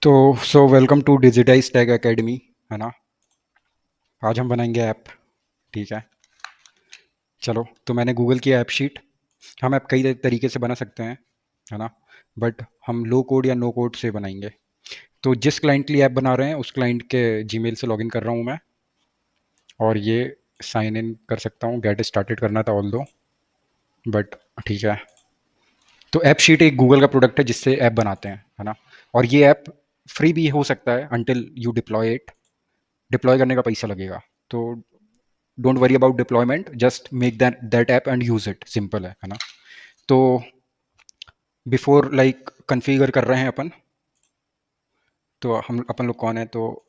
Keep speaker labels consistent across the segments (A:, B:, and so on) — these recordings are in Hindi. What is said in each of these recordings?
A: तो welcome to Digitize Tag Academy. है ना। आज हम बनाएंगे ऐप। ठीक है। चलो, तो मैंने गूगल की ऐप शीट। हम ऐप कई तरीके से बना सकते हैं। है ना। बट हम लो कोड या नो कोड से बनाएंगे। तो जिस क्लाइंट के लिए ऐप बना रहे हैं उस क्लाइंट के जीमेल से लॉगिन कर रहा हूँ मैं। और ये साइन इन कर सकता हूँ, गेट स्टार्टेड करना था ऑल दो। बट ठीक है। तो ऐप शीट एक गूगल का प्रोडक्ट है जिससे ऐप बनाते हैं। है ना। और ये ऐप फ्री भी हो सकता है until you deploy it. Deploy करने का पैसा लगेगा। तो don't worry about deployment, just make that app and use it, simple है ना। तो बिफोर लाइक कन्फिगर कर रहे हैं अपन। तो हम अपन लोग कौन है, तो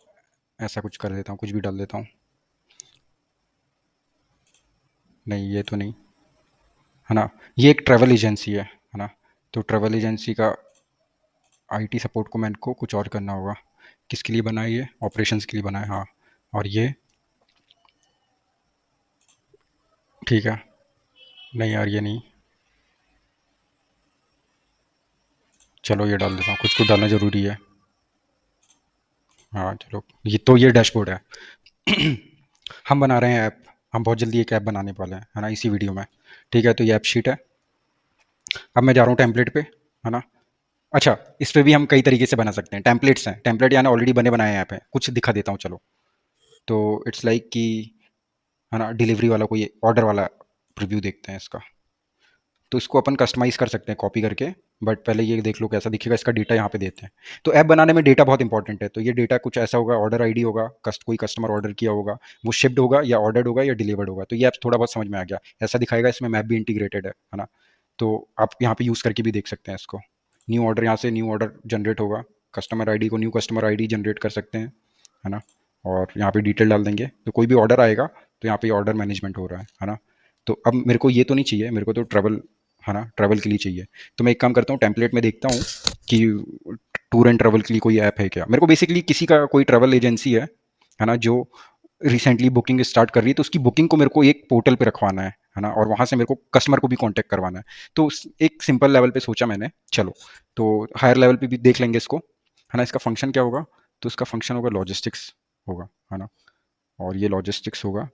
A: ऐसा कुछ कर देता हूँ, कुछ भी डाल देता हूँ। नहीं, ये तो नहीं। है ना। ये एक ट्रैवल एजेंसी है ना। तो ट्रैवल एजेंसी का आईटी सपोर्ट को मैंने को कुछ और करना होगा। किसके लिए बनाया, ये ऑपरेशंस के लिए बनाया, हाँ। और ये ठीक है। नहीं यार, ये नहीं। चलो, ये डाल देता हूँ, कुछ कुछ डालना ज़रूरी है। हाँ चलो, ये डैशबोर्ड है। हम बना रहे हैं ऐप। हम बहुत जल्दी एक ऐप बनाने वाले हैं, है ना, इसी वीडियो में। ठीक है, तो ये ऐप शीट है। अब मैं जा रहा हूँ टेम्पलेट पे। है ना। अच्छा, इस पे भी हम कई तरीके से बना सकते हैं। टेम्पलेट्स हैं, टेम्पलेट यानी ऑलरेडी बने बनाए ऐप हैं। कुछ दिखा देता हूँ चलो। तो इट्स लाइक कि, है ना, डिलीवरी वाला कोई ऑर्डर वाला प्रीव्यू देखते हैं इसका। तो इसको अपन कस्टमाइज़ कर सकते हैं कॉपी करके। बट पहले ये देख लो कैसा दिखेगा, इसका डेटा यहाँ पे देते हैं। तो ऐप बनाने में डेटा बहुत इंपॉर्टेंट है। तो ये डेटा कुछ ऐसा होगा, ऑर्डर आईडी होगा, कोई कस्टमर ऑर्डर किया होगा, वो शिप्ड होगा या ऑर्डर्ड होगा या डिलीवर्ड होगा। तो ये ऐप थोड़ा बहुत समझ में आ गया, ऐसा दिखाएगा। इसमें मैप भी इंटीग्रेटेड है ना। तो आप यहाँ पे यूज़ करके भी देख सकते हैं इसको। न्यू ऑर्डर, यहाँ से न्यू ऑर्डर जनरेट होगा। कस्टमर आईडी को न्यू कस्टमर आईडी जनरेट कर सकते हैं। है ना। और यहाँ पे डिटेल डाल देंगे तो कोई भी ऑर्डर आएगा तो यहाँ पे ऑर्डर मैनेजमेंट हो रहा है ना। तो अब मेरे को ये तो नहीं चाहिए, मेरे को तो ट्रैवल, है ना, ट्रैवल के लिए चाहिए। तो मैं एक काम करता हूँ, टेम्पलेट में देखता हूँ कि टूर एंड ट्रैवल के लिए कोई ऐप है क्या। मेरे को बेसिकली किसी का कोई ट्रैवल एजेंसी है ना, जो रिसेंटली बुकिंग स्टार्ट कर रही है, तो उसकी बुकिंग को मेरे को एक पोर्टल पे रखवाना है ना। और वहाँ से मेरे को कस्टमर को भी कांटेक्ट करवाना है। तो एक सिंपल लेवल पे सोचा मैंने, चलो तो हायर लेवल पे भी देख लेंगे इसको। है ना। इसका फंक्शन क्या होगा, तो इसका फंक्शन होगा लॉजिस्टिक्स होगा। है ना। और ये लॉजिस्टिक्स होगा।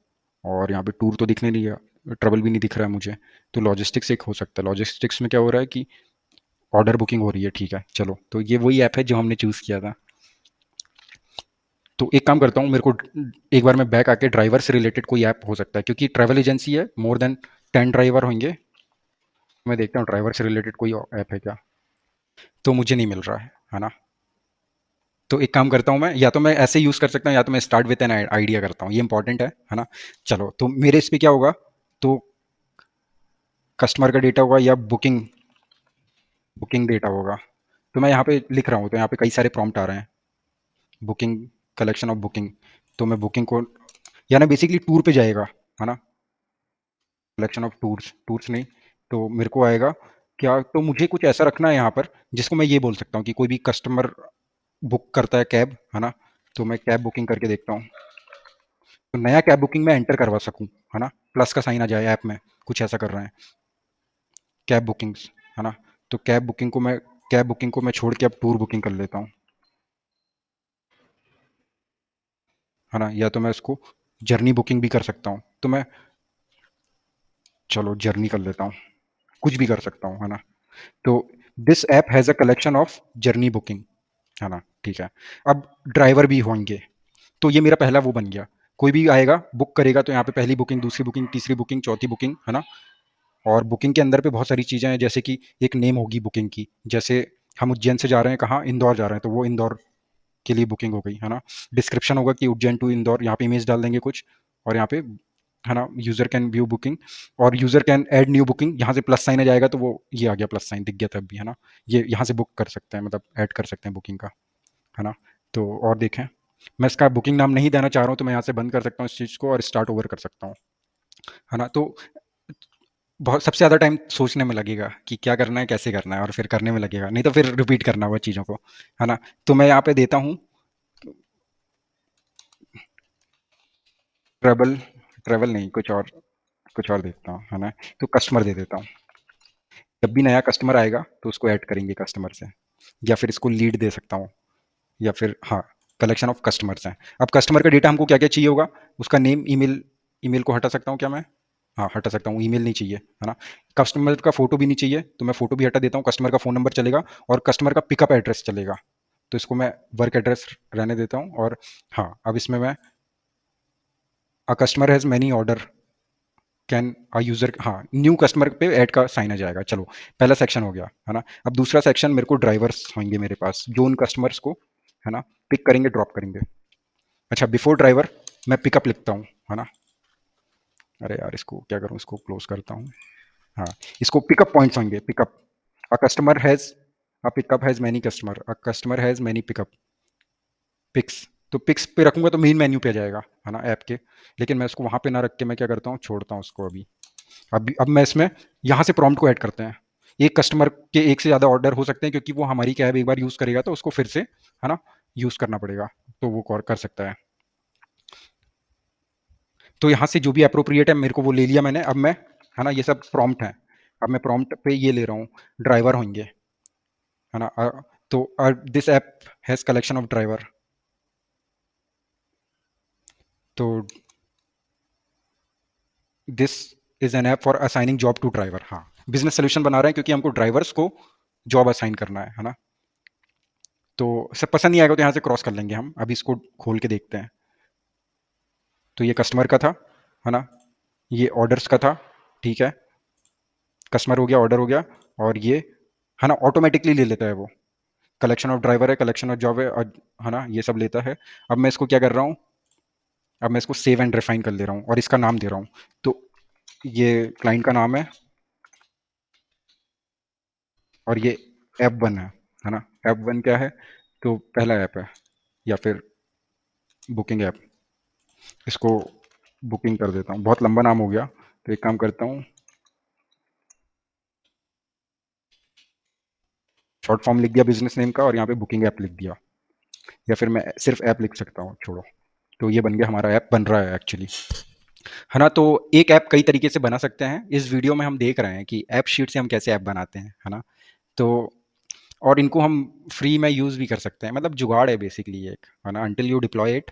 A: और यहाँ पे टूर तो दिखने नहीं है, ट्रैवल भी नहीं दिख रहा है मुझे। तो लॉजिस्टिक्स एक हो सकता है। लॉजिस्टिक्स में क्या हो रहा है कि ऑर्डर बुकिंग हो रही है। ठीक है, चलो, तो ये वही ऐप है जो हमने चूज़ किया था। तो एक काम करता हूँ, मेरे को एक बार मैं बैक आके ड्राइवर से रिलेटेड कोई ऐप हो सकता है, क्योंकि ट्रैवल एजेंसी है, मोर देन 10 ड्राइवर होंगे। मैं देखता हूँ ड्राइवर से रिलेटेड कोई ऐप है क्या। तो मुझे नहीं मिल रहा है ना। तो एक काम करता हूँ, मैं या तो मैं ऐसे यूज़ कर सकता हूँ, या तो मैं स्टार्ट विद एन आइडिया करता हूँ। ये इंपॉर्टेंट है ना। चलो, तो मेरे इस पे क्या होगा, तो कस्टमर का डेटा होगा या बुकिंग बुकिंग डेटा होगा। तो मैं यहाँ पे लिख रहा हूँ, तो यहाँ पे कई सारे प्रॉम्प्ट आ रहे हैं। Booking, collection of booking. तो मैं बुकिंग को, यानी बेसिकली टूर पे जाएगा। है ना। कलेक्शन ऑफ टूर्स, टूर्स नहीं। तो मेरे को आएगा क्या, तो मुझे कुछ ऐसा रखना है यहाँ पर जिसको मैं ये बोल सकता हूँ कि कोई भी कस्टमर बुक करता है कैब, है ना। तो मैं कैब बुकिंग करके देखता हूँ, तो नया कैब बुकिंग में एंटर करवा सकूँ। है ना। प्लस का साइन आ जाए ऐप में, कुछ ऐसा कर रहे हैं। कैब बुकिंग्स, है ना। तो कैब बुकिंग को मैं छोड़ के अब टूर बुकिंग कर लेता हूँ। है ना। या तो मैं इसको जर्नी बुकिंग भी कर सकता हूँ। तो मैं, चलो जर्नी कर लेता हूँ, कुछ भी कर सकता हूँ। है ना। तो this app has a collection of journey booking. है ना। ठीक है। अब ड्राइवर भी होंगे। तो ये मेरा पहला वो बन गया। कोई भी आएगा बुक करेगा तो यहाँ पे पहली बुकिंग, दूसरी बुकिंग, तीसरी बुकिंग, चौथी बुकिंग, है ना। और बुकिंग के अंदर पे बहुत सारी चीज़ें हैं, जैसे कि एक नेम होगी बुकिंग की। जैसे हम उज्जैन से जा रहे हैं, कहाँ, इंदौर जा रहे हैं, तो वो इंदौर के लिए बुकिंग हो गई। है ना। डिस्क्रिप्शन होगा कि उज्जैन टू इंदौर, यहाँ पे इमेज डाल देंगे कुछ। और यहाँ पे, है ना, यूज़र कैन व्यू बुकिंग। और user can add new booking, यहाँ से प्लस साइन आ जाएगा तो वो ये आ गया, प्लस साइन दिख गया तब भी। है ना। ये यहाँ से बुक कर सकते हैं, मतलब ऐड कर सकते हैं बुकिंग का। है ना। तो और देखें, मैं इसका बुकिंग नाम नहीं देना चाह रहा हूँ, तो मैं यहाँ से बंद कर सकता हूँ इस चीज़ को और स्टार्ट ओवर कर सकता हूँ। है ना। तो बहुत सबसे ज़्यादा टाइम सोचने में लगेगा कि क्या करना है, कैसे करना है, और फिर करने में लगेगा, नहीं तो फिर रिपीट करना होगा चीज़ों को। है ना। तो मैं यहाँ पे देता हूँ ट्रैवल, ट्रैवल नहीं, कुछ और देखता हूँ। है ना। तो कस्टमर दे देता हूँ। जब भी नया कस्टमर आएगा तो उसको ऐड करेंगे कस्टमर से। या फिर इसको लीड दे सकता हूँ। या फिर हाँ, कलेक्शन ऑफ कस्टमर्स हैं। अब कस्टमर का डेटा हमको क्या क्या चाहिए होगा, उसका नेम, ईमेल, ईमेल को हटा सकता हूँ क्या मैं? हाँ, हटा सकता हूँ, ईमेल नहीं चाहिए, है ना? कस्टमर का फ़ोटो भी नहीं चाहिए, तो मैं फ़ोटो भी हटा देता हूँ। कस्टमर का फ़ोन नंबर चलेगा और कस्टमर का पिकअप एड्रेस चलेगा, तो इसको मैं वर्क एड्रेस रहने देता हूँ। और हाँ, अब इसमें मैं अ customer has many order can a user, हाँ, न्यू कस्टमर पे ऐड का साइन आ जाएगा। चलो, पहला सेक्शन हो गया, है ना? अब दूसरा सेक्शन, मेरे को ड्राइवर्स होंगे मेरे पास, जो उन कस्टमर्स को, है ना, पिक करेंगे, ड्रॉप करेंगे। अच्छा, बिफोर ड्राइवर मैं पिकअप लिखता हूँ, है ना? अरे यार, इसको क्या करूँ, इसको क्लोज करता हूँ। हाँ, इसको पिकअप पॉइंट्स होंगे, pickup. A customer has, a pickup has many customer, a customer has many pickup picks. तो पिक्स पे रखूंगा तो मेन मेन्यू पे आ जाएगा, है ना, ऐप के। लेकिन मैं उसको वहाँ पे ना रख के मैं क्या करता हूँ, छोड़ता हूँ उसको अभी। अब मैं इसमें यहाँ से प्रॉम्प्ट को ऐड करते हैं। एक कस्टमर के एक से ज़्यादा ऑर्डर हो सकते हैं, क्योंकि वो हमारी कैब एक बार यूज़ करेगा तो उसको फिर से, है ना, यूज़ करना पड़ेगा, तो वो कर सकता है। तो यहाँ से जो भी अप्रोप्रिएट है मेरे को वो ले लिया मैंने। अब मैं, है ना, ये सब प्रॉम्प्ट है। अब मैं प्रॉम्प्ट पे ये ले रहा हूँ, ड्राइवर होंगे, है ना? तो this app has collection of driver. तो this is an app for assigning job to driver. हाँ, बिजनेस सोल्यूशन बना रहे हैं क्योंकि हमको ड्राइवर्स को जॉब असाइन करना है ना? तो सब पसंद नहीं आएगा तो यहाँ से क्रॉस कर लेंगे हम। अभी इसको खोल के देखते हैं। तो ये कस्टमर का था, है ना? ये ऑर्डर्स का था, ठीक है? कस्टमर हो गया, ऑर्डर हो गया, और ये, है ना, ऑटोमेटिकली ले लेता है वो। कलेक्शन ऑफ ड्राइवर है, कलेक्शन ऑफ जॉब है ना, ये सब लेता है। अब मैं इसको क्या कर रहा हूँ, अब मैं इसको सेव एंड रिफाइन कर ले रहा हूँ और इसका नाम दे रहा हूँ। तो ये क्लाइंट का नाम है और ये ऐप वन है ना? ऐप वन क्या है? तो पहला ऐप है, या फिर बुकिंग ऐप। इसको बुकिंग कर देता हूँ, बहुत लंबा नाम हो गया, तो एक काम करता हूँ, शॉर्ट फॉर्म लिख दिया बिजनेस नेम का और यहाँ पे बुकिंग ऐप लिख दिया। या फिर मैं सिर्फ ऐप लिख सकता हूँ, छोड़ो। तो ये बन गया, हमारा ऐप बन रहा है एक्चुअली, है ना? तो एक ऐप कई तरीके से बना सकते हैं। इस वीडियो में हम देख रहे हैं कि ऐप शीट से हम कैसे ऐप बनाते हैं, है ना? तो और इनको हम फ्री में यूज़ भी कर सकते हैं, मतलब जुगाड़ है बेसिकली एक, है ना, अंटिल यू डिप्लॉय इट।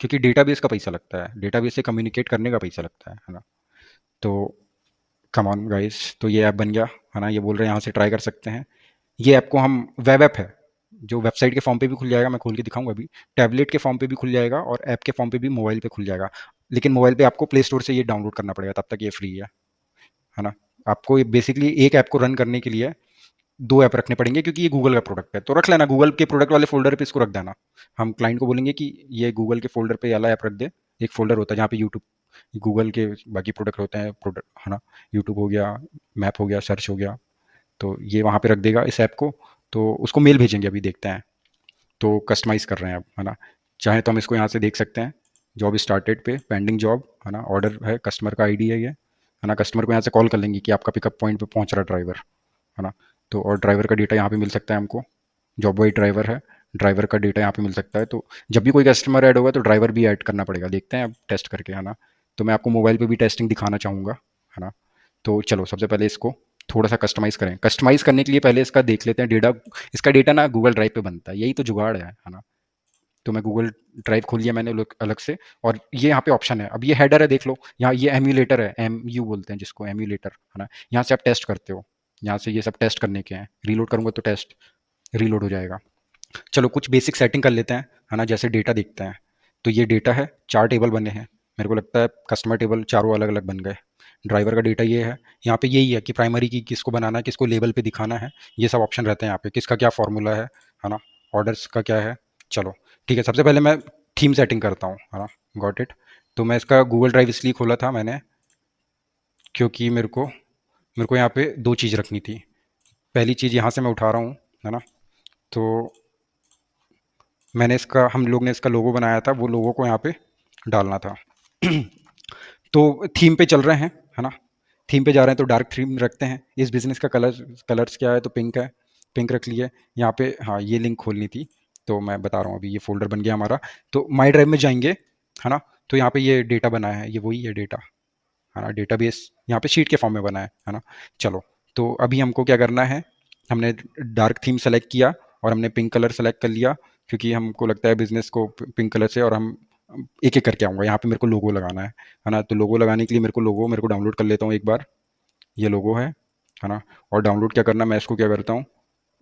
A: क्योंकि डेटाबेस का पैसा लगता है, डेटाबेस से कम्युनिकेट करने का पैसा लगता है ना? तो कम ऑन गाइस, तो ये ऐप बन गया, है ना? ये बोल रहे हैं यहाँ से ट्राई कर सकते हैं। ये ऐप को हम, वेब ऐप है, जो वेबसाइट के फॉर्म पे भी खुल जाएगा, मैं खोल के दिखाऊंगा अभी। टैबलेट के फॉर्म पे भी खुल जाएगा और ऐप के फॉर्म पे भी मोबाइल पे खुल जाएगा। लेकिन मोबाइल पे आपको प्ले स्टोर से ये डाउनलोड करना पड़ेगा, तब तक ये फ्री है ना? आपको ये बेसिकली एक ऐप को रन करने के लिए दो ऐप रखने पड़ेंगे, क्योंकि ये गूगल का प्रोडक्ट है, तो रख लेना गूगल के प्रोडक्ट वाले फोल्डर पे इसको रख देना। हम क्लाइंट को बोलेंगे कि ये गूगल के फोल्डर पे वाला ऐप रख दे। एक फोल्डर होता है जहाँ पे यूट्यूब, गूगल के बाकी प्रोडक्ट होते हैं, प्रोडक्ट, है ना? यूट्यूब हो गया, मैप हो गया, सर्च हो गया, तो ये वहाँ पे रख देगा इस ऐप को। तो उसको मेल भेजेंगे, अभी देखते हैं। तो कस्टमाइज़ कर रहे हैं अब, है ना? चाहे तो हम इसको यहाँ से देख सकते हैं, जॉब स्टार्टेड पे पेंडिंग जॉब, है ना, ऑर्डर है, कस्टमर का आईडी है ये, है ना? कस्टमर को यहाँ से कॉल कर लेंगे कि आपका पिकअप पॉइंट पे पहुँच रहा ड्राइवर, है ना? तो और ड्राइवर का डेटा यहाँ पे मिल सकता है हमको, जॉब वाइज ड्राइवर है, ड्राइवर का डेटा यहाँ पे मिल सकता है। तो जब भी कोई कस्टमर ऐड होगा तो ड्राइवर भी ऐड करना पड़ेगा, देखते हैं अब टेस्ट करके, है ना? तो मैं आपको मोबाइल पे भी टेस्टिंग दिखाना चाहूँगा, है ना? तो चलो, सबसे पहले इसको थोड़ा सा कस्टमाइज़ करें। कस्टमाइज़ करने के लिए पहले इसका देख लेते हैं डेटा। इसका डेटा ना गूगल ड्राइव पे बनता है, यही तो जुगाड़ है ना? तो मैं गूगल ड्राइव खोल लिया मैंने अलग से, और ये यहाँ पे ऑप्शन है। अब ये हेडर है, देख लो यहाँ, ये एम्यूलेटर है, एम यू बोलते हैं जिसको, एम्यूलेटर, है ना? यहाँ से आप टेस्ट करते हो, यहाँ से ये सब टेस्ट करने के हैं। रीलोड करूँगा तो टेस्ट रीलोड हो जाएगा। चलो, कुछ बेसिक सेटिंग कर लेते हैं, है ना? जैसे डेटा देखते हैं, तो ये डेटा है, 4 टेबल बने हैं। मेरे को लगता है कस्टमर टेबल चारों अलग अलग बन गए। ड्राइवर का डेटा ये है, यहाँ पे यही है कि प्राइमरी की किसको बनाना है, किसको लेबल पे दिखाना है, ये सब ऑप्शन रहते हैं यहाँ पे, किसका क्या फॉर्मूला है ना? ऑर्डर्स का क्या है। चलो, ठीक है, सबसे पहले मैं थीम सेटिंग करता हूँ, है ना? Got it. तो मैं इसका गूगल ड्राइव इसलिए खोला था मैंने, क्योंकि मेरे को यहाँ पे दो चीज़ रखनी थी। पहली चीज़ यहाँ से मैं उठा रहा हूँ, है ना? तो मैंने इसका, हम लोग ने इसका लोगो बनाया था, वो लोगो को यहाँ पे डालना था। तो थीम पे चल रहे हैं, है ना? थीम पे जा रहे हैं तो डार्क थीम रखते हैं। इस बिजनेस का कलर्स क्या है, तो पिंक है, पिंक रख लिए। यहाँ पे हाँ, ये लिंक खोलनी थी, तो मैं बता रहा हूँ अभी। ये फोल्डर बन गया हमारा। तो माई ड्राइव में जाएंगे, है ना? तो यहाँ पे ये डेटा बनाया है, ये वही है डेटा, है ना? डेटाबेस यहाँ पे शीट के फॉर्म में बना है ना? चलो, तो अभी हमको क्या करना है, हमने डार्क थीम सेलेक्ट किया और हमने पिंक कलर सेलेक्ट कर लिया। क्योंकि हमको लगता है बिजनेस को पिंक कलर से, और हम एक एक करके आऊँगा। यहाँ पे मेरे को लोगो लगाना है ना। तो लोगो लगाने के लिए मेरे को डाउनलोड कर लेता हूँ एक बार। ये लोगो है ना। और डाउनलोड क्या करना, मैं इसको क्या करता हूँ,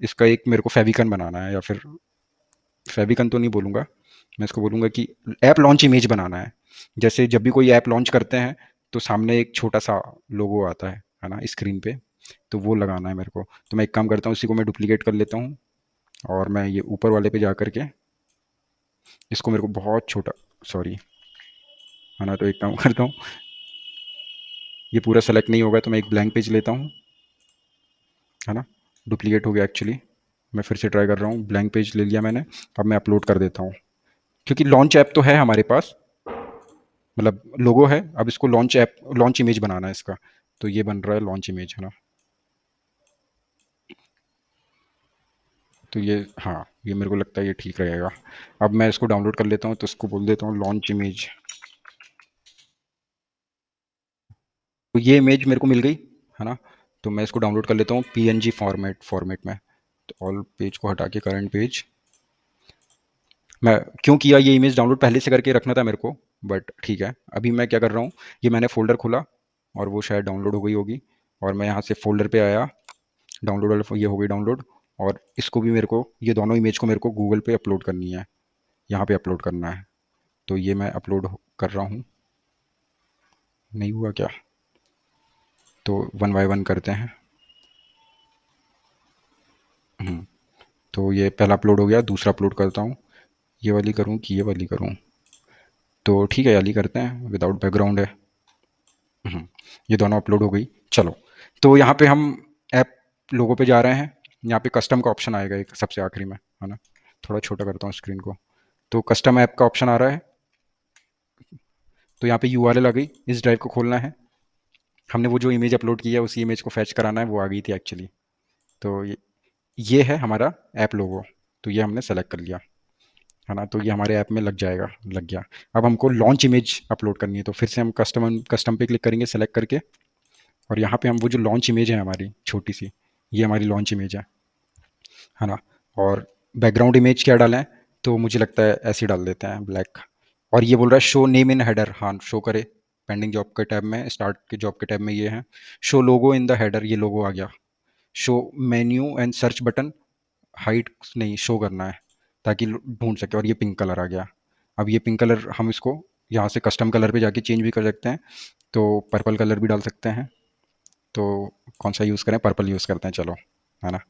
A: इसका एक मेरे को फेविकन बनाना है, या फिर फेविकन तो नहीं बोलूँगा, मैं इसको बोलूँगा कि ऐप लॉन्च इमेज बनाना है। जैसे जब भी कोई ऐप लॉन्च करते हैं तो सामने एक छोटा सा लोगो आता है ना, स्क्रीन पे। तो वो लगाना है मेरे को। तो मैं एक काम करता हूँ, उसी को मैं डुप्लीकेट कर लेता हूँ, और मैं ये ऊपर वाले पे जा करके इसको मेरे को बहुत छोटा, सॉरी, है ना। तो एक काम करता हूँ, ये पूरा सेलेक्ट नहीं होगा तो मैं एक ब्लैंक पेज लेता हूँ, है ना। डुप्लीकेट हो गया एक्चुअली। मैं फिर से ट्राई कर रहा हूँ, ब्लैंक पेज ले लिया मैंने। अब मैं अपलोड कर देता हूँ, क्योंकि लॉन्च ऐप तो है हमारे पास, मतलब लोगो है। अब इसको लॉन्च ऐप, लॉन्च इमेज बनाना है इसका। तो ये बन रहा है लॉन्च इमेज, है ना। तो ये, हाँ, ये मेरे को लगता है ये ठीक रहेगा। अब मैं इसको डाउनलोड कर लेता हूँ, तो इसको बोल देता हूँ लॉन्च इमेज। तो ये इमेज मेरे को मिल गई, है ना। तो मैं इसको डाउनलोड कर लेता हूँ पीएनजी फॉर्मेट में। तो ऑल पेज को हटा के करंट पेज। मैं क्यों किया ये इमेज डाउनलोड, पहले से करके रखना था मेरे को, बट ठीक है। अभी मैं क्या कर रहा हूँ, ये मैंने फ़ोल्डर खोला, और वो शायद डाउनलोड हो गई होगी। और मैं यहाँ से फ़ोल्डर पे आया, डाउनलोड वाला, ये हो गई डाउनलोड। और इसको भी मेरे को, ये दोनों इमेज को मेरे को गूगल पे अपलोड करनी है, यहाँ पे अपलोड करना है। तो ये मैं अपलोड कर रहा हूँ। नहीं हुआ क्या? तो वन बाय वन करते हैं। हम्म, तो ये पहला अपलोड हो गया, दूसरा अपलोड करता हूँ। ये वाली करूँ कि ये वाली करूँ? तो ठीक है, ये वाली करते हैं, विदाउट बैकग्राउंड है। हम्म, ये दोनों अपलोड हो गई। चलो, तो यहाँ पे हम ऐप लोगों पे जा रहे हैं। यहाँ पे कस्टम का ऑप्शन आएगा एक सबसे आखिरी में, है ना। थोड़ा छोटा करता हूँ स्क्रीन को। तो कस्टम ऐप का ऑप्शन आ रहा है। तो यहाँ पे यूआरएल आ गई, इस ड्राइव को खोलना है। हमने वो जो इमेज अपलोड की है उसी इमेज को फैच कराना है, वो आ गई थी एक्चुअली। तो ये है हमारा ऐप लोगो। तो ये हमने सेलेक्ट कर लिया, है ना। तो ये हमारे ऐप में लग जाएगा, लग गया। अब हमको लॉन्च इमेज अपलोड करनी है, तो फिर से हम कस्टम कस्टम पे क्लिक करेंगे सेलेक्ट करके। और यहाँ पे हम वो जो लॉन्च इमेज है हमारी छोटी सी, ये हमारी लॉन्च इमेज है ना। और बैकग्राउंड इमेज क्या डालें? तो मुझे लगता है ऐसे ही डाल देते हैं, ब्लैक। और ये बोल रहा है शो नेम इन हेडर, हाँ शो करे। पेंडिंग जॉब के टैब में, स्टार्ट के जॉब के टैब में ये है। Show logo in the header, ये लोगो आ गया। Show menu and search button, height नहीं, शो करना है ताकि ढूंढ सके। और ये पिंक कलर आ गया। अब ये पिंक कलर हम इसको यहाँ से कस्टम कलर पे जाके चेंज भी कर सकते हैं। तो पर्पल कलर भी डाल सकते हैं। तो कौन सा यूज़ करें? पर्पल यूज़ करते हैं, चलो, है ना।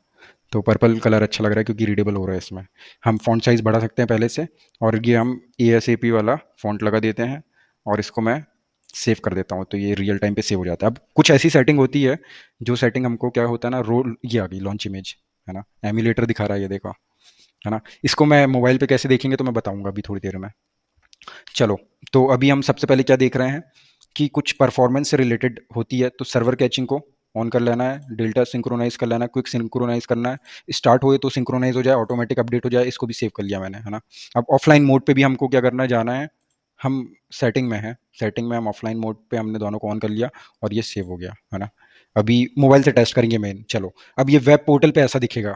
A: तो पर्पल कलर अच्छा लग रहा है क्योंकि रीडेबल हो रहा है इसमें। हम फ़ॉन्ट साइज़ बढ़ा सकते हैं पहले से। और ये हम ASAP वाला फ़ॉन्ट लगा देते हैं, और इसको मैं सेव कर देता हूँ, तो ये रियल टाइम पे सेव हो जाता है। अब कुछ ऐसी सेटिंग होती है, जो सेटिंग हमको क्या होता है ना, रोल, ये आ गई लॉन्च इमेज, है ना। एमुलेटर दिखा रहा है, ये देखो, है ना। इसको मैं मोबाइल पे कैसे देखेंगे तो मैं बताऊंगा अभी थोड़ी देर में। चलो, तो अभी हम सबसे पहले क्या देख रहे हैं कि कुछ परफॉर्मेंस से रिलेटेड होती है, तो सर्वर कैचिंग को ऑन कर लेना है, डेल्टा सिंक्रोनाइज कर लेना है, क्विक सिंक्रोनाइज करना है। स्टार्ट हुए तो सिंक्रोनाइज हो जाए, ऑटोमेटिक अपडेट हो जाए, इसको भी सेव कर लिया मैंने, है ना। अब ऑफलाइन मोड पे भी हमको क्या करना है, जाना है। हम सेटिंग में है, सेटिंग में हम ऑफलाइन मोड पे हमने दोनों को ऑन कर लिया, और ये सेव हो गया, है ना। अभी मोबाइल से टेस्ट करेंगे मेन, चलो। अब ये वेब पोर्टल पे ऐसा दिखेगा,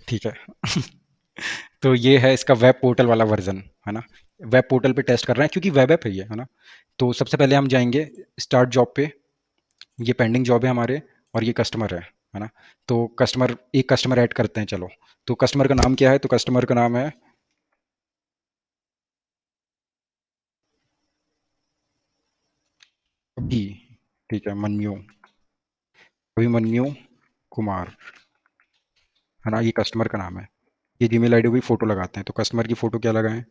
A: ठीक है। तो ये है इसका वेब पोर्टल वाला वर्जन, है ना। वेब पोर्टल पे टेस्ट कर रहे हैं क्योंकि वेब ऐप है ये, है ना। तो सबसे पहले हम जाएंगे स्टार्ट जॉब पे। ये पेंडिंग जॉब है हमारे, और ये कस्टमर है ना। तो कस्टमर, एक कस्टमर ऐड करते हैं, चलो। तो कस्टमर का नाम क्या है? तो कस्टमर का नाम है अभी, ठीक है, मनम्यू, अभिमन्यु कुमार, है ना। ये कस्टमर का नाम है। ये जीमेल आईडी भी फ़ोटो लगाते हैं, तो कस्टमर की फ़ोटो क्या लगाएं?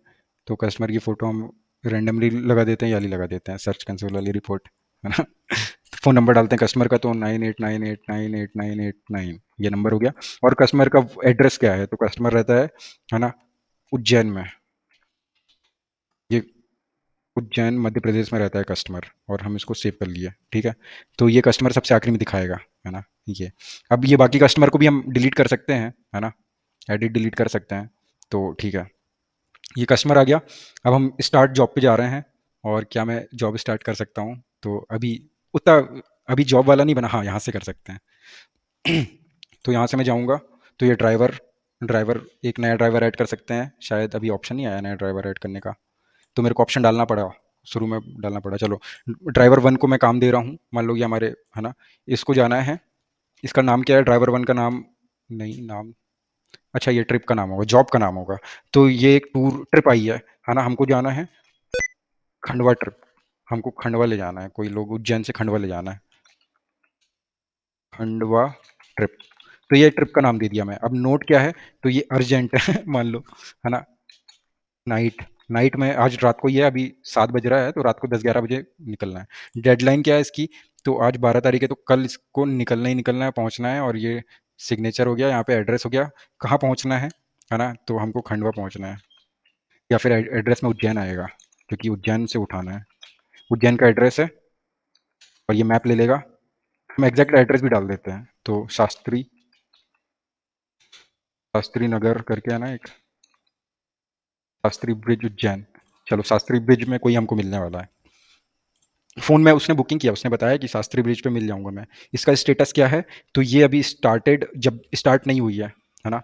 A: तो कस्टमर की फ़ोटो हम रैंडमली लगा देते हैं, या लगा देते हैं सर्च कंसोल वाली रिपोर्ट, है ना। फ़ोन नंबर डालते हैं कस्टमर का, तो 98989889 ये नंबर हो गया। और कस्टमर का एड्रेस क्या है? तो कस्टमर रहता है ना, उज्जैन में। ये उज्जैन मध्य प्रदेश में रहता है कस्टमर, और हम इसको सेव कर लिए, ठीक है। तो ये कस्टमर सबसे आखिरी में दिखाएगा, है ना। ये, अब ये बाकी कस्टमर को भी हम डिलीट कर सकते हैं, है ना। एडिट डिलीट कर सकते हैं। तो ठीक है, ये कस्टमर आ गया। अब हम स्टार्ट जॉब पे जा रहे हैं। और क्या मैं जॉब स्टार्ट कर सकता हूँ? तो अभी उतना, जॉब वाला नहीं बना, हाँ यहाँ से कर सकते हैं। तो यहाँ से मैं जाऊँगा, तो ये ड्राइवर ड्राइवर, एक नया ड्राइवर ऐड कर सकते हैं, शायद अभी ऑप्शन नहीं आया नया ड्राइवर ऐड करने का, तो मेरे को ऑप्शन डालना पड़ा, शुरू में डालना पड़ा। चलो, ड्राइवर वन को मैं काम दे रहा हूँ, मान लो ये हमारे, है ना, इसको जाना है। इसका नाम क्या है ड्राइवर वन का नाम? नहीं नाम, अच्छा ये ट्रिप का नाम होगा, जॉब का नाम होगा। तो ये एक टूर ट्रिप आई है ना, हमको जाना है खंडवा ट्रिप। हमको खंडवा ले जाना है, कोई लोग उज्जैन से खंडवा ले जाना है, खंडवा ट्रिप। तो ये ट्रिप का नाम दे दिया मैं। अब नोट क्या है, तो ये अर्जेंट है मान लो, है ना, नाइट, नाइट में आज रात को, ये अभी 7 बज रहा है, तो रात को 10-11 बजे निकलना है। डेडलाइन क्या है इसकी, तो आज 12 तारीख है, तो कल इसको निकलना ही निकलना है, पहुंचना है। और ये सिग्नेचर हो गया, यहाँ पे एड्रेस हो गया, कहाँ पहुंचना है ना, तो हमको खंडवा पहुंचना है, या फिर एड्रेस में उज्जैन आएगा, क्योंकि उज्जैन से उठाना है। उज्जैन का एड्रेस है, और ये मैप ले लेगा। हम एग्जैक्ट एड्रेस भी डाल देते हैं, तो शास्त्री, शास्त्री नगर करके है ना एक, शास्त्री ब्रिज उज्जैन। चलो शास्त्री ब्रिज में कोई हमको मिलने वाला है, फ़ोन में उसने बुकिंग किया, उसने बताया कि शास्त्री ब्रिज पे मिल जाऊंगा मैं। इसका स्टेटस क्या है, तो ये अभी स्टार्टेड, जब स्टार्ट नहीं हुई है ना,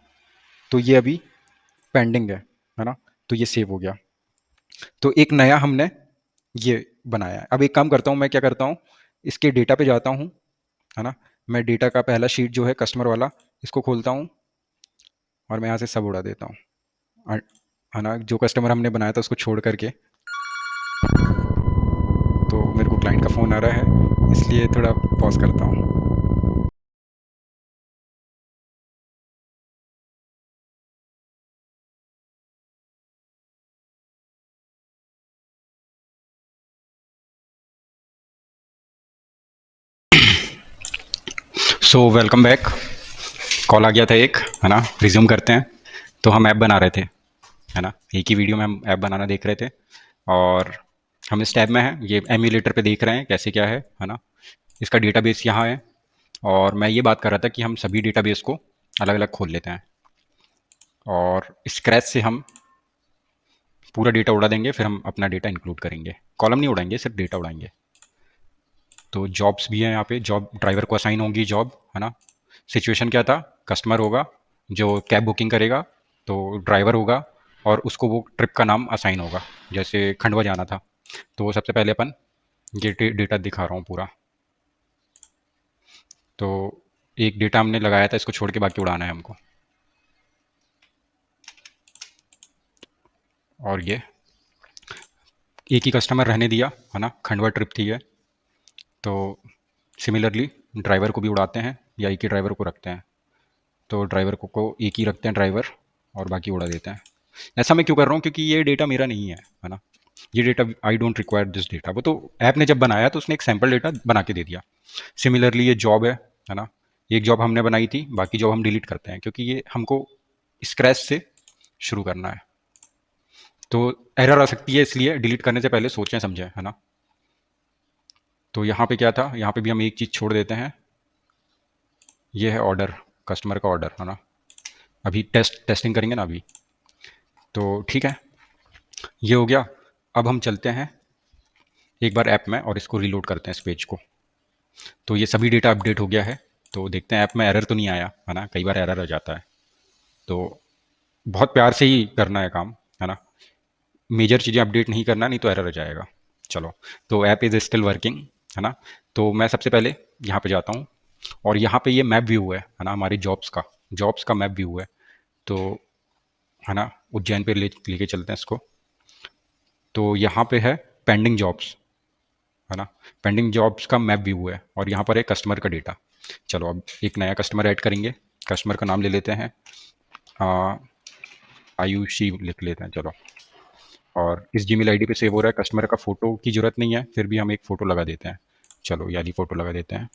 A: तो ये अभी पेंडिंग है ना, तो ये सेव हो गया। तो एक नया हमने ये बनाया है। अब एक काम करता हूँ, मैं क्या करता हूँ, इसके डेटा पे जाता हूँ, है ना, मैं डेटा का पहला शीट जो है कस्टमर वाला, इसको खोलता हूँ, और मैं यहाँ से सब उड़ा देता हूँ, है ना, जो कस्टमर हमने बनाया था उसको छोड़ करके। तो मेरे को क्लाइंट का फ़ोन आ रहा है, इसलिए थोड़ा पॉज करता हूँ। So welcome back. कॉल आ गया था एक, है ना, रिज्यूम करते हैं। तो हम ऐप बना रहे थे, है ना, एक ही वीडियो में हम ऐप बनाना देख रहे थे, और हम इस टैब में हैं, ये एम्यूलेटर पे देख रहे हैं कैसे क्या है ना। इसका डेटाबेस यहाँ है, और मैं ये बात कर रहा था कि हम सभी डेटाबेस को अलग अलग खोल लेते हैं, और स्क्रैच से हम पूरा डेटा उड़ा देंगे, फिर हम अपना डेटा इंक्लूड करेंगे। कॉलम नहीं उड़ाएंगे, सिर्फ डेटा उड़ाएंगे। तो जॉब्स भी हैं यहाँ पे, जॉब ड्राइवर को असाइन होंगी जॉब, है ना। सिचुएशन क्या था, कस्टमर होगा जो कैब बुकिंग करेगा, तो ड्राइवर होगा, और उसको वो ट्रिप का नाम असाइन होगा, जैसे खंडवा जाना था। तो सबसे पहले अपन ये डेटा दिखा रहा हूँ पूरा। तो एक डेटा हमने लगाया था, इसको छोड़ के बाकी उड़ाना है हमको। और ये एक ही कस्टमर रहने दिया, है ना, खंडवा ट्रिप थी ये। तो सिमिलरली ड्राइवर को भी उड़ाते हैं, या एक ही ड्राइवर को रखते हैं। तो ड्राइवर को एक ही रखते हैं ड्राइवर, और बाकी उड़ा देते हैं। ऐसा मैं क्यों कर रहा हूँ, क्योंकि ये डेटा मेरा नहीं है ना, ये data I don't require this data. वो तो ऐप ने जब बनाया तो उसने एक सैम्पल डेटा बना के दे दिया। सिमिलरली ये जॉब है ना, एक जॉब हमने बनाई थी, बाकी जॉब हम डिलीट करते हैं, क्योंकि ये हमको स्क्रैच से शुरू करना है। तो एरर आ सकती है, इसलिए डिलीट करने से पहले सोचें समझें, है ना। तो यहाँ पे क्या था, यहाँ पे भी हम एक चीज़ छोड़ देते हैं, ये है ऑर्डर, कस्टमर का ऑर्डर, है ना। अभी टेस्टिंग करेंगे ना अभी, तो ठीक है, ये हो गया। अब हम चलते हैं एक बार ऐप में, और इसको रीलोड करते हैं इस पेज को। तो ये सभी डेटा अपडेट हो गया है। तो देखते हैं ऐप में एरर तो नहीं आया, है ना, कई बार एरर आ जाता है। तो बहुत प्यार से ही करना है काम, है ना, मेजर चीज़ें अपडेट नहीं करना, नहीं तो एरर आ जाएगा। चलो, तो ऐप इज़ स्टिल वर्किंग, है ना। तो मैं सबसे पहले यहाँ पे जाता हूँ, और यहाँ पे ये मैप व्यू है ना, हमारी जॉब्स का मैप व्यू है। तो है ना, उज्जैन पे लेके चलते हैं इसको। तो यहाँ पे है पेंडिंग जॉब्स, है ना, पेंडिंग जॉब्स का मैप व्यू है, और यहाँ पर है कस्टमर का डेटा। चलो अब एक नया कस्टमर ऐड करेंगे, कस्टमर का नाम ले लेते हैं, आयुषी लिख लेते हैं, चलो। और इस जीमेल आईडी पे सेव हो रहा है, कस्टमर का फ़ोटो की ज़रूरत नहीं है, फिर भी हम एक फ़ोटो लगा देते हैं। चलो याली फ़ोटो लगा देते हैं।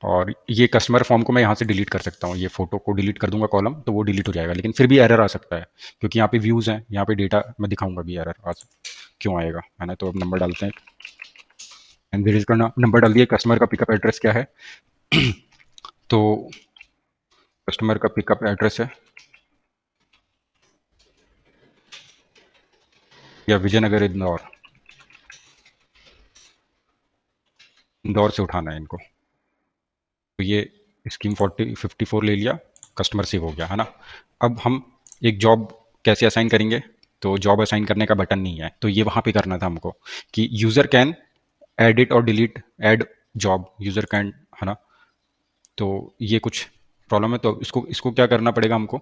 A: और ये कस्टमर फॉर्म को मैं यहाँ से डिलीट कर सकता हूँ, ये फ़ोटो को डिलीट कर दूंगा कॉलम, तो वो डिलीट हो जाएगा, लेकिन फिर भी एरर आ सकता है, क्योंकि यहाँ पे व्यूज़ हैं, यहाँ पे डेटा मैं दिखाऊंगा भी, एरर क्यों आएगा, है ना। तो अब नंबर डालते हैं, एंड फिर इसका नंबर डाल दिया। कस्टमर का पिकअप एड्रेस क्या है, तो कस्टमर का पिकअप एड्रेस है या विजयनगर, इंदौर, इंदौर से उठाना है इनको। तो ये स्कीम 4054 ले लिया, कस्टमर सेव हो गया, है ना। अब हम एक जॉब कैसे असाइन करेंगे, तो जॉब असाइन करने का बटन नहीं है, तो ये वहाँ पे करना था हमको कि यूज़र कैन एडिट और delete add job user can, है ना। तो ये कुछ प्रॉब्लम है, तो इसको इसको क्या करना पड़ेगा हमको,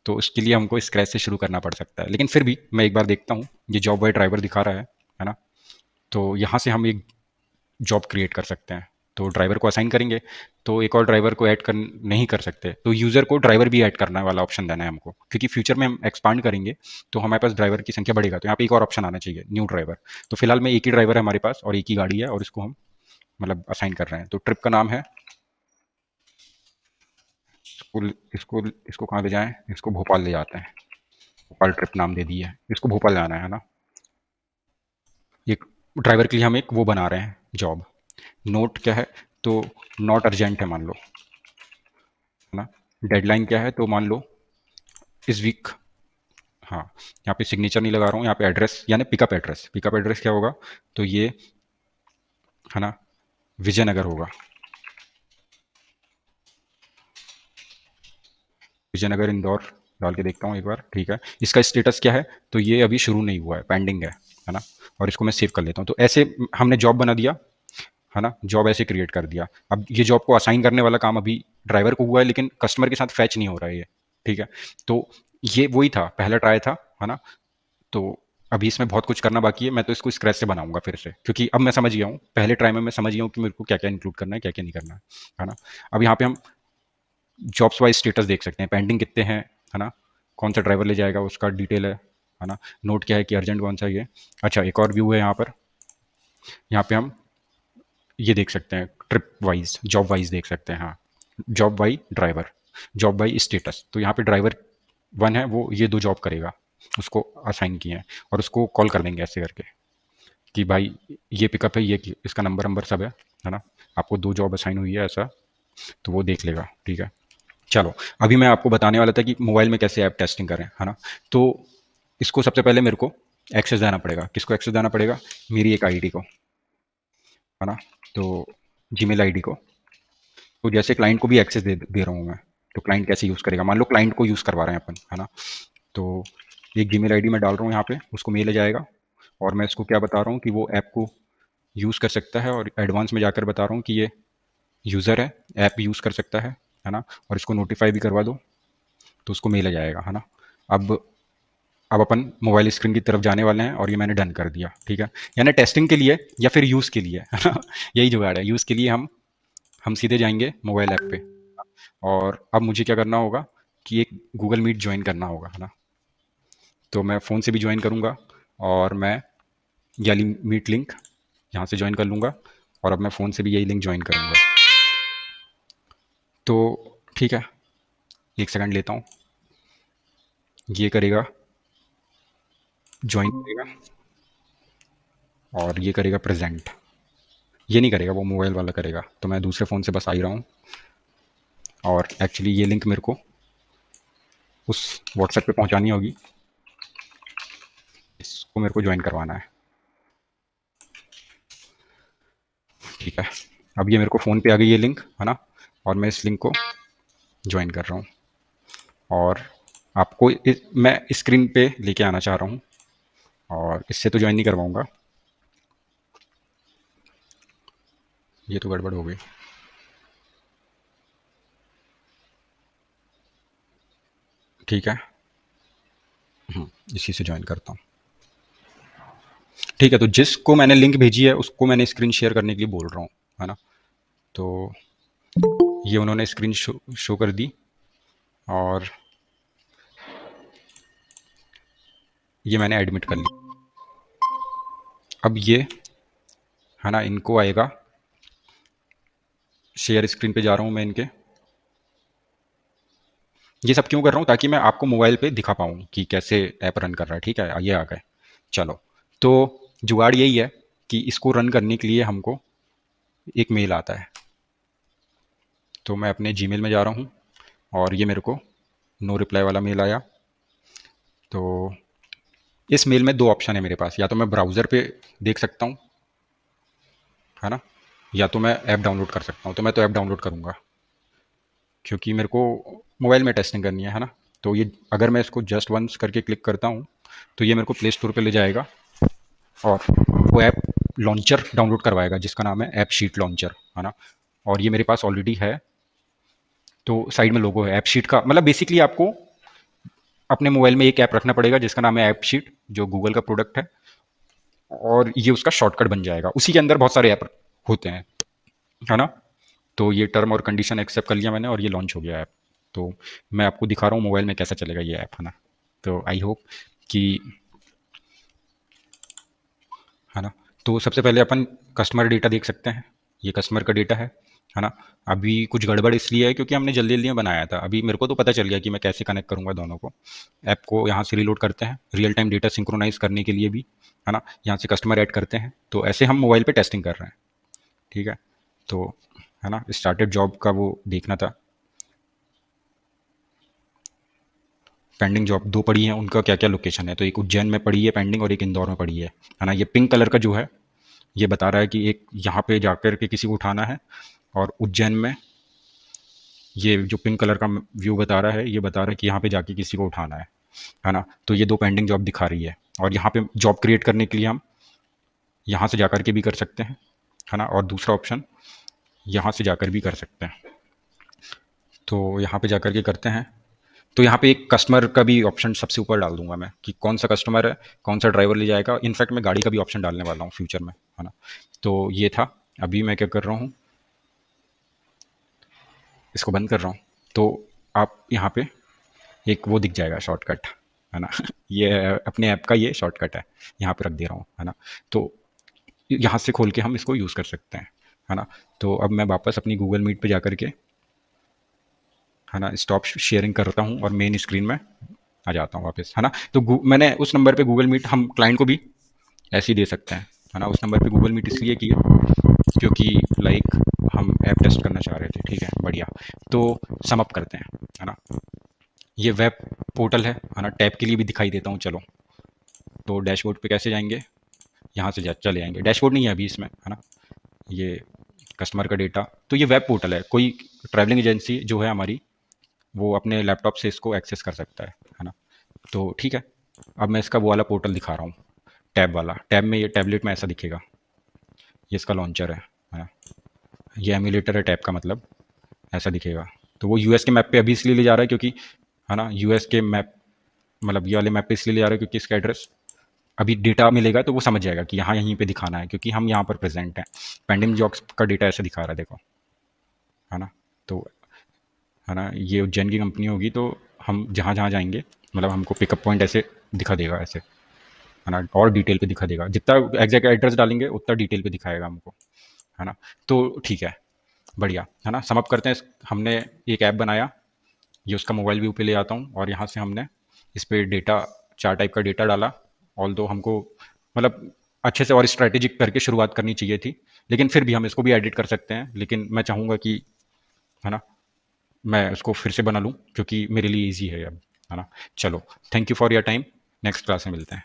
A: तो इसके लिए हमको स्क्रैच से शुरू करना पड़ सकता है। लेकिन फिर भी मैं एक बार देखता हूँ, ये जॉब वाई ड्राइवर दिखा रहा है ना। तो यहाँ से हम एक जॉब क्रिएट कर सकते हैं। तो ड्राइवर को असाइन करेंगे, तो एक और ड्राइवर को ऐड कर नहीं कर सकते, तो यूज़र को ड्राइवर भी ऐड करना वाला ऑप्शन देना है हमको, क्योंकि फ्यूचर में हम एक्सपांड करेंगे तो हमारे पास ड्राइवर की संख्या बढ़ेगा, तो यहाँ पे एक और ऑप्शन आना चाहिए, न्यू ड्राइवर। तो फिलहाल में एक ही ड्राइवर है हमारे पास और एक ही गाड़ी है, और इसको हम मतलब असाइन कर रहे हैं। तो ट्रिप का नाम है, इसको इसको इसको कहाँ ले जाएं, इसको भोपाल ले जाते हैं। भोपाल ट्रिप नाम दे दिया है, इसको भोपाल जाना है ना। एक ड्राइवर के लिए हम एक वो बना रहे हैं जॉब। नोट क्या है, तो नॉट अर्जेंट है मान लो, है ना। डेडलाइन क्या है, तो मान लो इस वीक। हाँ, यहाँ पे सिग्नेचर नहीं लगा रहा हूँ, यहाँ पे एड्रेस यानी पिकअप एड्रेस। पिकअप एड्रेस क्या होगा, तो ये, है ना, विजयनगर होगा। विजयनगर इंदौर डाल के देखता हूँ एक बार, ठीक है। इसका स्टेटस क्या है, तो ये अभी शुरू नहीं हुआ है, पेंडिंग है ना। और इसको मैं सेव कर लेता हूँ। तो ऐसे हमने जॉब बना दिया, है ना, जॉब ऐसे क्रिएट कर दिया। अब ये जॉब को असाइन करने वाला काम अभी ड्राइवर को हुआ है, लेकिन कस्टमर के साथ फैच नहीं हो रहा है ये, ठीक है। तो ये वही था, पहला ट्राई था, है ना। तो अभी इसमें बहुत कुछ करना बाकी है, मैं तो इसको स्क्रैच से बनाऊंगा फिर से, क्योंकि अब मैं समझ गया हूँ, पहले ट्राई में मैं समझ गया हूँ कि मेरे को क्या क्या इंक्लूड करना है, क्या क्या नहीं करना है ना। अब यहाँ पे हम जॉब्स वाइज स्टेटस देख सकते हैं, पेंडिंग कितने हैं, है ना, कौन सा ड्राइवर ले जाएगा उसका डिटेल है ना। नोट क्या है कि अर्जेंट कौन सा ये। अच्छा, एक और व्यू है यहाँ पर, यहाँ पे हम ये देख सकते हैं, ट्रिप वाइज जॉब वाइज देख सकते हैं, हाँ, job by driver, job by status. तो यहाँ पे ड्राइवर वन है, वो ये दो जॉब करेगा, उसको असाइन किए हैं, और उसको कॉल कर देंगे ऐसे करके कि भाई ये पिकअप है, ये इसका नंबर नंबर सब है ना। आपको दो जॉब असाइन हुई है ऐसा, तो वो देख लेगा, ठीक है। चलो, अभी मैं आपको बताने वाला था कि मोबाइल में कैसे ऐप टेस्टिंग करें, है ना। तो इसको सबसे पहले मेरे को एक्सेस देना पड़ेगा। किसको एक्सेस देना पड़ेगा, मेरी एक आईडी को, है ना। तो जीमेल आईडी को, तो जैसे क्लाइंट को भी एक्सेस दे रहा हूँ मैं, तो क्लाइंट कैसे यूज़ करेगा, मान लो क्लाइंट को यूज़ करवा रहे हैं अपन, है ना। तो एक जीमेल आईडी मैं डाल रहा हूँ यहाँ पे, उसको मेल आ जाएगा, और मैं इसको क्या बता रहा हूँ कि वो ऐप को यूज़ कर सकता है, और एडवांस में जाकर बता रहा हूँ कि ये यूज़र है, ऐप यूज़ कर सकता है ना। और इसको नोटिफाई भी करवा दो, तो उसको मेल आ जाएगा, है ना। अब अब अपन मोबाइल स्क्रीन की तरफ जाने वाले हैं, और ये मैंने डन कर दिया, ठीक है। यानी टेस्टिंग के लिए या फिर यूज़ के लिए, है ना, यही जुगाड़ है। यूज़ के लिए हम सीधे जाएंगे मोबाइल ऐप पे, और अब मुझे क्या करना होगा कि एक गूगल मीट ज्वाइन करना होगा, है ना। तो मैं फ़ोन से भी ज्वाइन करूँगा, और मैं याली मीट लिंक यहाँ से ज्वाइन कर लूँगा, और अब मैं फ़ोन से भी यही लिंक ज्वाइन करूँगा। तो ठीक है, एक सेकंड लेता हूँ, ये करेगा, ज्वाइन करेगा, और ये करेगा प्रेजेंट। ये नहीं करेगा, वो मोबाइल वाला करेगा। तो मैं दूसरे फ़ोन से बस आ ही रहा हूँ, और एक्चुअली ये लिंक मेरे को उस व्हाट्सएप पे पहुँचानी होगी, इसको मेरे को ज्वाइन करवाना है, ठीक है। अब ये मेरे को फ़ोन पे आ गई ये लिंक, है ना, और मैं इस लिंक को ज्वाइन कर रहा हूँ, और आपको मैं स्क्रीन पे लेके आना चाह रहा हूँ, और इससे तो ज्वाइन नहीं करवाऊँगा, ये तो गड़बड़ हो गई। ठीक है, इसी से ज्वाइन करता हूँ, ठीक है। तो जिसको मैंने लिंक भेजी है उसको मैंने स्क्रीन शेयर करने के लिए बोल रहा हूँ, है ना। तो ये उन्होंने स्क्रीन शो कर दी, और ये मैंने एडमिट कर ली। अब ये, है ना, इनको आएगा, शेयर स्क्रीन पे जा रहा हूँ मैं इनके। ये सब क्यों कर रहा हूँ, ताकि मैं आपको मोबाइल पे दिखा पाऊँ कि कैसे ऐप रन कर रहा है, ठीक है। ये आ गए, चलो। तो जुगाड़ यही है कि इसको रन करने के लिए हमको एक मेल आता है। तो मैं अपने जीमेल में जा रहा हूँ, और ये मेरे को नो रिप्लाई वाला मेल आया। तो इस मेल में दो ऑप्शन है मेरे पास, या तो मैं ब्राउज़र पे देख सकता हूँ, है ना, या तो मैं ऐप डाउनलोड कर सकता हूँ। तो मैं तो ऐप डाउनलोड करूँगा, क्योंकि मेरे को मोबाइल में टेस्टिंग करनी है ना। तो ये अगर मैं इसको जस्ट वंस करके क्लिक करता हूँ तो ये मेरे को प्ले स्टोर पे ले जाएगा और वो ऐप लॉन्चर डाउनलोड करवाएगा जिसका नाम है ऐप शीट लॉन्चर, है ना। और ये मेरे पास ऑलरेडी है। तो साइड में लोगो है ऐप शीट का, मतलब बेसिकली आपको अपने मोबाइल में एक ऐप रखना पड़ेगा जिसका नाम है ऐप शीट, जो गूगल का प्रोडक्ट है, और ये उसका शॉर्टकट बन जाएगा। उसी के अंदर बहुत सारे ऐप होते हैं, है ना। तो ये टर्म और कंडीशन एक्सेप्ट कर लिया मैंने और ये लॉन्च हो गया ऐप। तो मैं आपको दिखा रहा हूँ मोबाइल में कैसा चलेगा ये ऐप, है ना। तो आई होप कि, है ना। तो सबसे पहले अपन कस्टमर डेटा देख सकते हैं। ये कस्टमर का डेटा है ना। अभी कुछ गड़बड़ इसलिए है क्योंकि हमने जल्दी जल्दी में बनाया था। अभी मेरे को तो पता चल गया कि मैं कैसे कनेक्ट करूँगा दोनों को। ऐप को यहाँ से रिलोड करते हैं रियल टाइम डेटा सिंक्रोनाइज करने के लिए भी, है ना। यहाँ से कस्टमर ऐड करते हैं। तो ऐसे हम मोबाइल पे टेस्टिंग कर रहे हैं, ठीक है। तो, है ना, स्टार्टेड जॉब का वो देखना था। पेंडिंग जॉब दो पड़ी हैं, उनका क्या क्या लोकेशन है। तो एक उज्जैन में पड़ी है पेंडिंग और एक इंदौर में पड़ी है ना। ये पिंक कलर का जो है ये बता रहा है कि एक यहाँ पे जाकर के किसी को उठाना है, और उज्जैन में ये जो पिंक कलर का व्यू बता रहा है ये बता रहा है कि यहाँ पे जाके किसी को उठाना है ना। तो ये दो पेंडिंग जॉब दिखा रही है। और यहाँ पे जॉब क्रिएट करने के लिए हम यहाँ से जाकर के भी कर सकते हैं, है ना। और दूसरा ऑप्शन यहाँ से जाकर भी कर सकते हैं। तो यहाँ पे जाकर के करते हैं। तो यहाँ पे एक कस्टमर का भी ऑप्शन सबसे ऊपर डाल दूंगा मैं कि कौन सा कस्टमर है, कौन सा ड्राइवर ले जाएगा। इनफैक्ट मैं गाड़ी का भी ऑप्शन डालने वाला हूँ फ्यूचर में, है ना। तो ये था। अभी मैं क्या कर रहा हूँ, इसको बंद कर रहा हूँ। तो आप यहाँ पे एक वो दिख जाएगा शॉर्टकट, है ना। ये अपने ऐप का ये शॉर्टकट है, यहाँ पे रख दे रहा हूँ, है ना। तो यहाँ से खोल के हम इसको यूज़ कर सकते हैं, है ना। तो अब मैं वापस अपनी गूगल मीट पे जा कर के, है ना, स्टॉप शेयरिंग करता हूँ और मेन स्क्रीन में आ जाता हूँ वापस, है ना। तो मैंने उस नंबर पे गूगल मीट हम क्लाइंट को भी ऐसे ही दे सकते हैं, है ना। उस नंबर पे गूगल मीट इसलिए किया क्योंकि लाइक हम ऐप टेस्ट करना चाह रहे थे, ठीक है, बढ़िया। तो सम अप करते हैं, है ना। ये वेब पोर्टल है ना। टैब के लिए भी दिखाई देता हूँ, चलो। तो डैशबोर्ड पे कैसे जाएंगे, यहाँ से चले आएंगे। डैशबोर्ड नहीं है अभी इसमें, है ना। ये कस्टमर का डेटा, तो ये वेब पोर्टल है। कोई ट्रैवलिंग एजेंसी जो है हमारी, वो अपने लैपटॉप से इसको एक्सेस कर सकता है ना। तो ठीक है। अब मैं इसका वो वाला पोर्टल दिखा रहा हूँ, टैब वाला। टैब में ये टैबलेट में ऐसा दिखेगा, ये इसका लॉन्चर है ना। ये एमुलेटर है टैब का, मतलब ऐसा दिखेगा। तो वो यूएस के मैप पे अभी इसलिए ले जा रहा है क्योंकि, है ना, यूएस के मैप, मतलब ये वाले मैप पे इसलिए ले जा रहा है क्योंकि इसका एड्रेस अभी डेटा मिलेगा तो वो समझ जाएगा कि यहाँ यहीं पे दिखाना है क्योंकि हम यहाँ पर प्रेजेंट हैं। पेंडिंग जॉब्स का डेटा ऐसे दिखा रहा है, देखो, है ना। तो, है ना, ये उज्जैन की कंपनी होगी तो हम जहाँ जहाँ जाएंगे, मतलब हमको पिकअप पॉइंट ऐसे दिखा देगा ऐसे, है ना। और डिटेल पे दिखा देगा, जितना एग्जैक्ट एड्रेस डालेंगे उतना डिटेल पे दिखाएगा हमको, है ना। तो ठीक है, बढ़िया, है ना। समअप करते हैं हमने एक ऐप बनाया, ये उसका मोबाइल व्यू पे ले आता हूँ और यहाँ से हमने इस पर डेटा, चार टाइप का डेटा डाला। ऑल दो हमको, मतलब अच्छे से और स्ट्रैटेजिक करके शुरुआत करनी चाहिए थी, लेकिन फिर भी हम इसको भी एडिट कर सकते हैं। लेकिन मैं चाहूँगा कि, है ना, मैं उसको फिर से बना लूँ क्योंकि मेरे लिए ईजी है अब, है ना। चलो, thank you for your time. Next class में मिलते हैं।